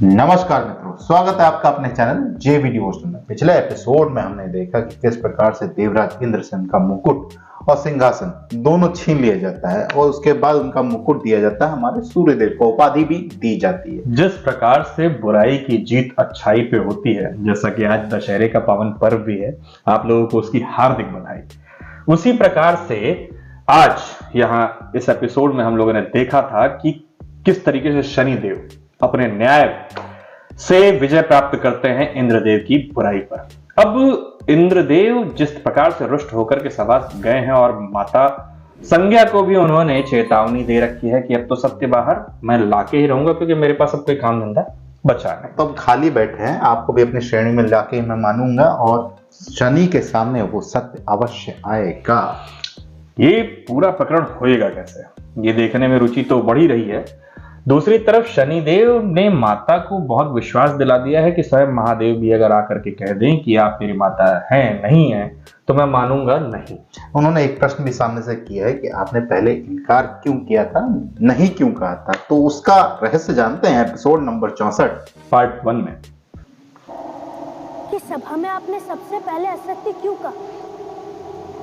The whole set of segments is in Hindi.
नमस्कार मित्रों, स्वागत है आपका अपने चैनल जेवी डिवोशन में। पिछले एपिसोड में हमने देखा कि किस प्रकार से देवराज इंद्रसेन का मुकुट और सिंहासन दोनों छीन लिया जाता है और उसके बाद उनका मुकुट दिया जाता है हमारे सूर्यदेव को, उपाधि भी दी जाती है। जिस प्रकार से बुराई की जीत अच्छाई पे होती है, जैसा कि आज दशहरे का पावन पर्व भी है, आप लोगों को उसकी हार्दिक बधाई। उसी प्रकार से आज यहाँ इस एपिसोड में हम लोगों ने देखा था कि किस तरीके से शनिदेव अपने न्याय से विजय प्राप्त करते हैं इंद्रदेव की बुराई पर। अब इंद्रदेव जिस प्रकार से रुष्ट होकर के सभा गए हैं और माता संज्ञा को भी उन्होंने चेतावनी दे रखी है कि अब तो सत्य बाहर, मैं लाके ही रहूंगा क्योंकि मेरे पास अब कोई काम धंधा बचा नहीं। तो अब खाली बैठे हैं, आपको भी अपनी श्रेणी में लाके मैं मानूंगा और शनि के सामने वो सत्य अवश्य आएगा। ये पूरा प्रकरण होएगा कैसे, ये देखने में रुचि तो बढ़ी रही है। दूसरी तरफ शनिदेव ने माता को बहुत विश्वास दिला दिया है कि स्वयं महादेव भी अगर आकर के कह दें कि आप मेरी माता हैं नहीं है तो मैं मानूंगा नहीं। उन्होंने एक प्रश्न भी सामने से किया है कि आपने पहले इनकार क्यों किया था, नहीं क्यों कहा था, तो उसका रहस्य जानते हैं एपिसोड नंबर 64 पार्ट 1 में। कि सभा में आपने सबसे पहले असत्य क्यों कहा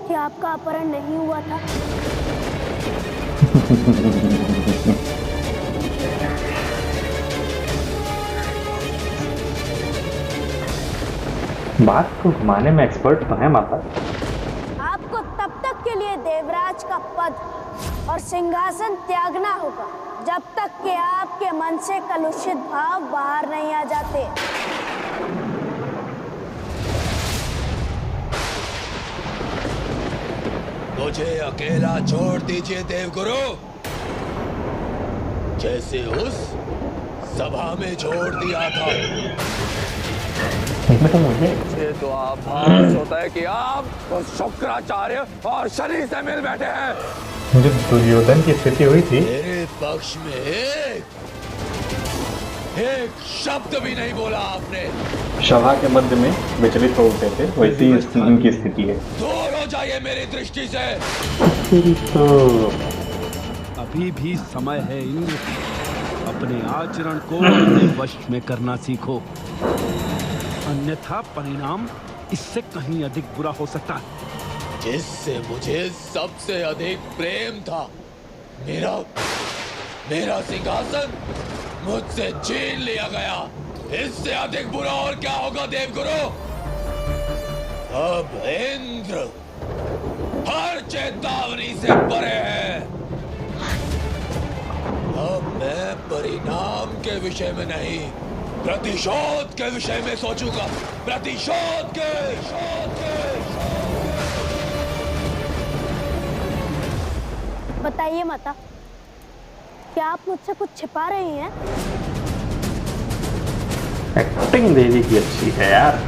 कि आपका अपहरण नहीं हुआ था? बात को घुमाने में एक्सपर्ट तो है माता। आपको तब तक के लिए देवराज का पद और सिंहासन त्यागना होगा जब तक कि आपके मन से कलुषित भाव बाहर नहीं आ जाते। मुझे अकेला छोड़ दीजिए देवगुरु, जैसे उस सभा में छोड़ दिया था। मुझे तो आभास होता है कि आप उस शुक्राचार्य और शनि से मिल बैठे हैं। मुझे दुर्योधन की स्थिति हुई थी, मेरे पक्ष में एक शब्द भी नहीं बोला आपने। सभा के मध्य में विचलित हो उठे थे, वैसी इनकी स्थिति है। दूर हो जाइए मेरी दृष्टि से। तो अभी भी समय है इंद्र, अपने आचरण को अपने वश में करना सीखो, अन्यथा परिणाम इससे कहीं अधिक बुरा हो सकता है। जिससे मुझे सबसे अधिक प्रेम था, मेरा सिंहासन मुझसे छीन लिया गया। इससे अधिक बुरा और क्या होगा देवगुरु? अब इंद्र हर चेतावनी से परे है। अब मैं परिणाम के विषय में नहीं, प्रतिशोध के विषय में सोचूंगा। प्रतिशोध के बताइए माता, क्या आप मुझसे कुछ छिपा रही हैं? एक्टिंग देवी की अच्छी है यार,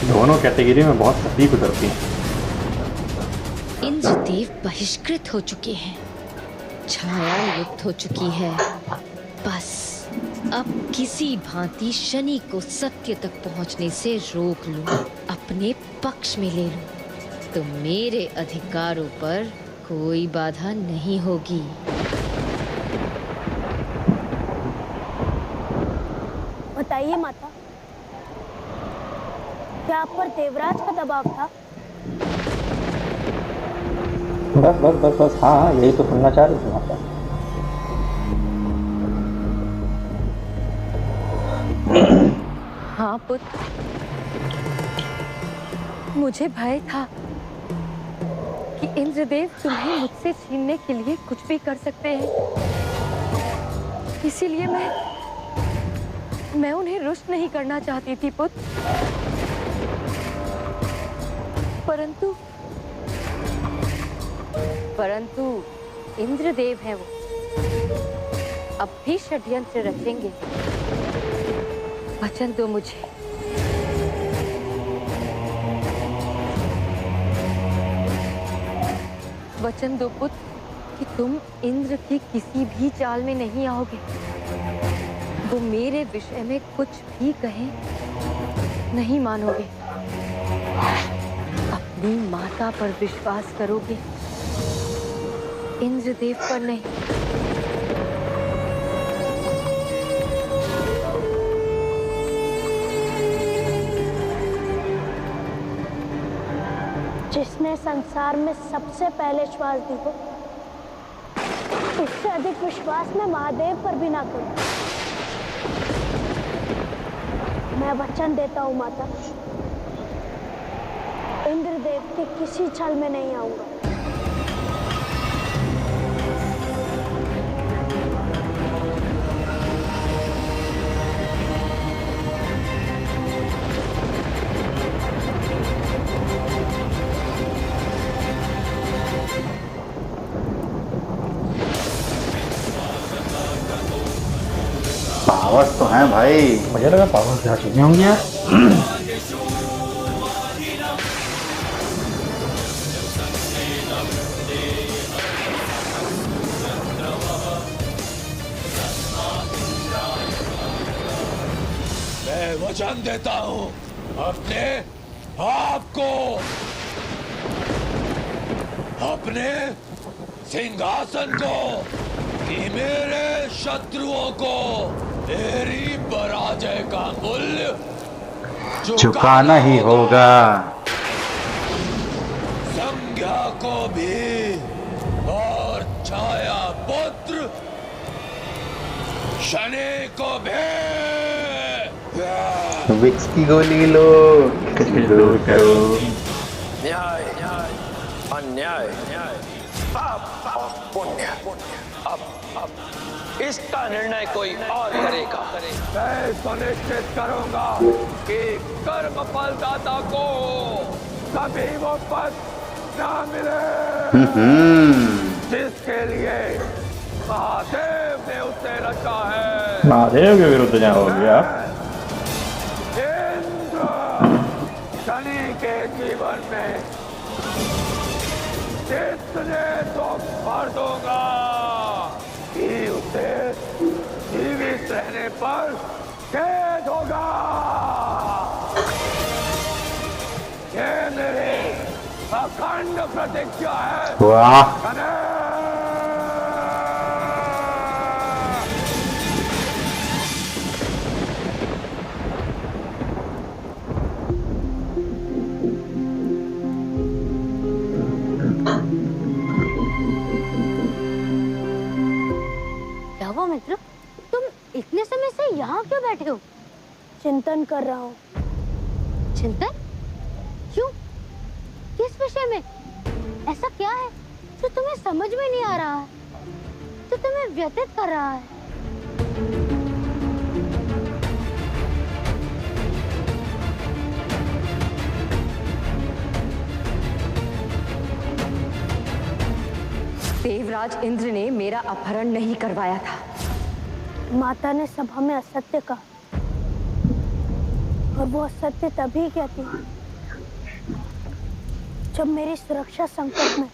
दोनों कैटेगरी में बहुत सटीक उतरती हैं। इंद्रदेव बहिष्कृत हो चुके हैं, छाया लुप्त हो चुकी है। बस अब किसी भांति शनि को सत्य तक पहुंचने से रोक लूं, अपने पक्ष में ले लूं, तो मेरे अधिकारों पर कोई बाधा नहीं होगी। बताइए माता, क्या आप पर देवराज का दबाव था? बस बस बस बस, हाँ यही तो सुनना चाह रही थी माता। हाँ पुत्र, मुझे भय था कि इंद्रदेव तुम्हें मुझसे छीनने के लिए कुछ भी कर सकते हैं, इसीलिए मैं उन्हें रुष्ट नहीं करना चाहती थी पुत्र। परंतु इंद्रदेव हैं वो, अब भी षड्यंत्र रचेंगे। वचन दो मुझे। वचन दो पुत्र कि तुम इंद्र की किसी भी चाल में नहीं आओगे। वो मेरे विषय में कुछ भी कहें नहीं मानोगे। अपनी माता पर विश्वास करोगे, इंद्रदेव पर नहीं। जिसने संसार में सबसे पहले श्वास दी हो, उससे अधिक विश्वास मैं महादेव पर भी ना करूं। मैं वचन देता हूं माता, इंद्रदेव के किसी छल में नहीं आऊंगा। पावर्स तो हैं भाई। मुझे लगा पावर क्या चीजें होंगी यार। मैं वचन देता हूं अपने आप को, अपने सिंहासन को, कि मेरे शत्रुओं को तेरी पराजय का मूल्य चुकाना ही होगा। संज्ञा को भी और छाया पुत्र शनि को भी। विक्स की गोली लो, दूर करो। न्याय अन्याय, पाप और पुण्य, अब इसका निर्णय कोई और करेगा। मैं सुनिश्चित करूंगा कि कर्म फलदाता को कभी वो पद ना मिले जिसके लिए महादेव ने उसे रचा है। महादेव के विरुद्ध क्या हो गया? इंद्र शनि के जीवन में जितने दुख भर दूंगा कि उसे जीवित रहने पर खेद होगा। ये मेरी अखंड प्रतिज्ञा है। वाह, मित्र, तुम इतने समय से यहाँ क्यों बैठे हो? चिंतन कर रहा हूँ। चिंतन? क्यों? किस विषय में? ऐसा क्या है जो तुम्हें समझ में नहीं आ रहा है, जो तुम्हें व्यथित कर रहा है? देवराज इंद्र ने मेरा अपहरण नहीं करवाया था। माता ने सभा में असत्य कहा, और वो असत्य तभी कहती जब मेरी सुरक्षा संकट में।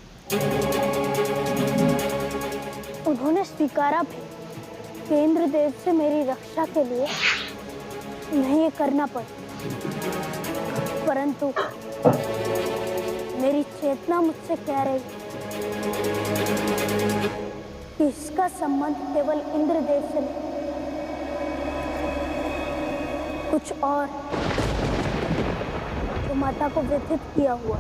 उन्होंने स्वीकारा भी कि इंद्रदेव से मेरी रक्षा के लिए उन्हें ये करना पड़ा, परंतु मेरी चेतना मुझसे कह रही कि इसका संबंध केवल इंद्रदेव से नहीं, कुछ और जो माता को व्यथित किया हुआ,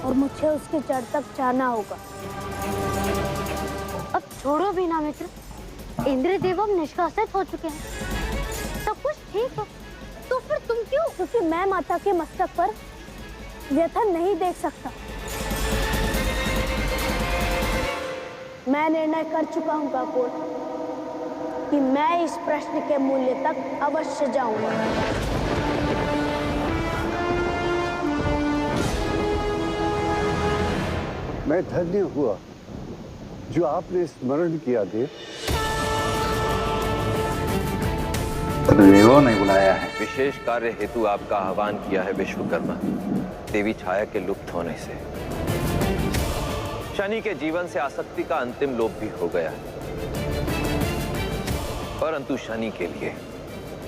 और मुझे उसकी जड़ तक जाना होगा। अब छोड़ो भी ना मित्र, इंद्रदेव अब निष्कासित हो चुके हैं, सब कुछ ठीक है, तो फिर तुम क्यों? क्योंकि मैं माता के मस्तक पर व्यथा नहीं देख सकता। मैं निर्णय कर चुका हूं काकोल कि मैं इस प्रश्न के मूल्य तक अवश्य जाऊंगा। मैं धन्य हुआ जो आपने स्मरण किया देव। देवों ने बुलाया है। विशेष कार्य हेतु आपका आह्वान किया है विश्वकर्मा। देवी छाया के लुप्त होने से शनि के जीवन से आसक्ति का अंतिम लोप भी हो गया है, परंतु शनि के लिए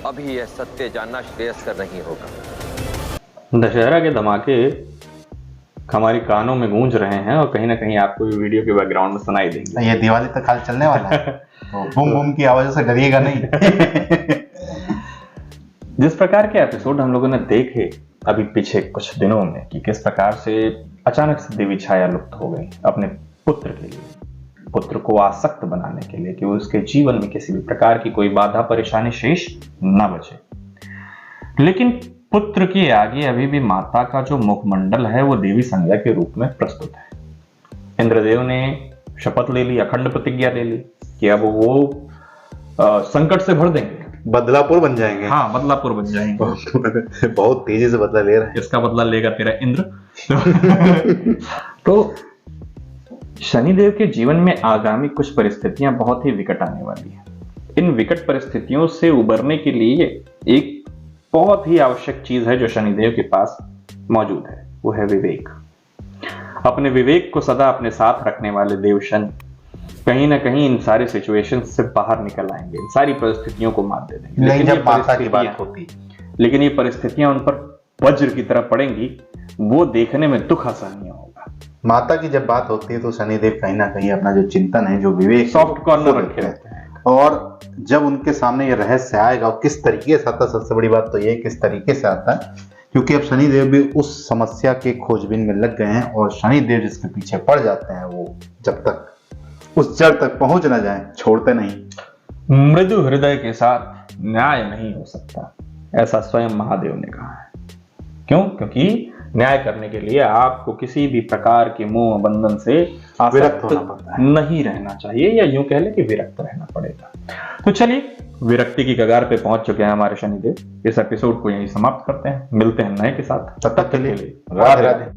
अभी यह सत्य जानना श्रेयस्कर नहीं होगा। दशहरा के धमाके हमारे कानों में गूंज रहे हैं और कहीं ना कहीं आपको वीडियो के बैकग्राउंड में सुनाई देंगे। ये दिवाली तक हाल चलने वाला है, तो बूम बूम की आवाज़ों से डरिएगा नहीं। जिस प्रकार के एपिसोड हम लोगों ने देखे अभी पीछे कुछ दिनों में कि किस प्रकार से अचानक से देवी छाया लुप्त हो गई अपने पुत्र के लिए, पुत्र को आसक्त बनाने के लिए कि उसके जीवन में किसी भी प्रकार की कोई बाधा परेशानी शेष न बचे। लेकिन पुत्र के आगे अभी भी माता का जो मुखमंडल है वो देवी संज्ञा के रूप में प्रस्तुत है। इंद्रदेव ने शपथ ले ली, अखंड प्रतिज्ञा ले ली कि अब वो संकट से भर देंगे, बदलापुर बन जाएंगे। हाँ, बदलापुर बन जाएंगे। बहुत तेजी से बदला ले रहे हैं। इसका बदला लेगा तेरा इंद्र। तो शनिदेव के जीवन में आगामी कुछ परिस्थितियां बहुत ही विकट आने वाली हैं। इन विकट परिस्थितियों से उबरने के लिए एक बहुत ही आवश्यक चीज है जो शनिदेव के पास मौजूद है, वो है विवेक। अपने विवेक को सदा अपने साथ रखने वाले देव शनि कहीं ना कहीं इन सारे सिचुएशन से बाहर निकल आएंगे, इन सारी परिस्थितियों को मात दे देंगे। लेकिन ये परिस्थितियां उन पर वज्र की तरह पड़ेंगी, वो देखने में दुख असहनीय होगा। माता की जब बात होती है तो शनिदेव कहीं ना कहीं अपना जो चिंतन है, जो विवेक, सॉफ्ट कॉर्नर रखे रहते हैं। और जब उनके सामने ये रहस्य आएगा, किस तरीके से आता, सबसे बड़ी बात तो ये किस तरीके से आता है, क्योंकि अब शनिदेव भी उस समस्या के खोजबीन में लग गए हैं और शनिदेव जिसके पीछे पड़ जाते हैं वो जब तक उस जड़ तक पहुंच ना जाए छोड़ते नहीं। मृदु हृदय के साथ न्याय नहीं हो सकता, ऐसा स्वयं महादेव ने कहा है। क्यों? क्योंकि न्याय करने के लिए आपको किसी भी प्रकार के मोह बंधन से विरक्त होना पड़ता है, नहीं रहना चाहिए, या यूं कह ले कि विरक्त रहना पड़ेगा। तो चलिए, विरक्ति की कगार पे पहुंच चुके हैं हमारे शनिदेव। इस एपिसोड को यहीं समाप्त करते हैं, मिलते हैं नए के साथ। तब तक के लिए राधे राधे।